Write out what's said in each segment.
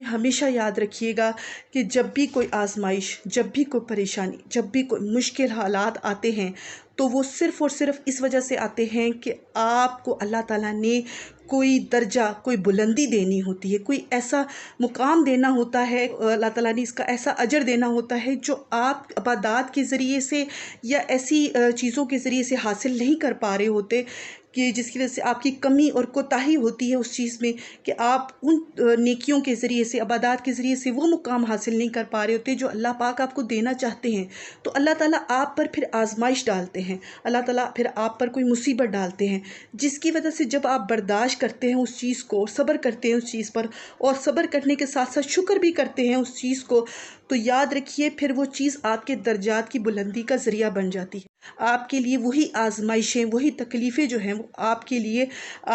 ہمیشہ یاد رکھیے گا کہ جب بھی کوئی آزمائش، جب بھی کوئی پریشانی، جب بھی کوئی مشکل حالات آتے ہیں تو وہ صرف اور صرف اس وجہ سے آتے ہیں کہ آپ کو اللہ تعالیٰ نے کوئی درجہ، کوئی بلندی دینی ہوتی ہے، کوئی ایسا مقام دینا ہوتا ہے، اللہ تعالیٰ نے اس کا ایسا اجر دینا ہوتا ہے جو آپ عبادات کے ذریعے سے یا ایسی چیزوں کے ذریعے سے حاصل نہیں کر پا رہے ہوتے، کہ جس کی وجہ سے آپ کی کمی اور کوتاہی ہوتی ہے اس چیز میں، کہ آپ ان نیکیوں کے ذریعے سے، عبادات کے ذریعے سے وہ مقام حاصل نہیں کر پا رہے ہوتے جو اللہ پاک آپ کو دینا چاہتے ہیں۔ تو اللہ تعالیٰ آپ پر پھر آزمائش ڈالتے ہیں، اللہ تعالیٰ پھر آپ پر کوئی مصیبت ڈالتے ہیں، جس کی وجہ سے جب آپ برداشت کرتے ہیں اس چیز کو، صبر کرتے ہیں اس چیز پر، اور صبر کرنے کے ساتھ ساتھ شکر بھی کرتے ہیں اس چیز کو، تو یاد رکھیے پھر وہ چیز آپ کے درجات کی بلندی کا ذریعہ بن جاتی ہے۔ آپ کے لیے وہی آزمائشیں، وہی تکلیفیں جو ہیں وہ آپ کے لیے،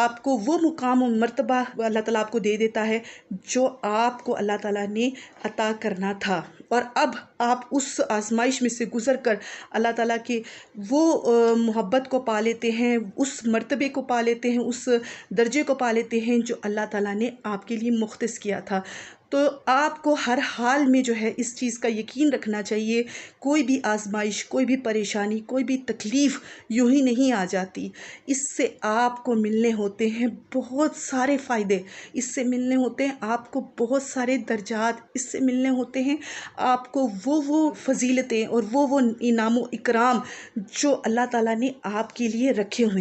آپ کو وہ مقام و مرتبہ اللہ تعالیٰ آپ کو دے دیتا ہے جو آپ کو اللہ تعالیٰ نے عطا کرنا تھا۔ اور اب آپ اس آزمائش میں سے گزر کر اللہ تعالیٰ کے وہ محبت کو پا لیتے ہیں، اس مرتبے کو پا لیتے ہیں، اس درجے کو پا لیتے ہیں جو اللہ تعالیٰ نے آپ کے لیے مختص کیا تھا۔ تو آپ کو ہر حال میں جو ہے اس چیز کا یقین رکھنا چاہیے، کوئی بھی آزمائش، کوئی بھی پریشانی، کوئی بھی تکلیف یوں ہی نہیں آ جاتی۔ اس سے آپ کو ملنے ہوتے ہیں بہت سارے فائدے، اس سے ملنے ہوتے ہیں آپ کو بہت سارے درجات، اس سے ملنے ہوتے ہیں آپ کو وہ فضیلتیں اور وہ انعام و اکرام جو اللہ تعالیٰ نے آپ کے لیے رکھے ہوئے۔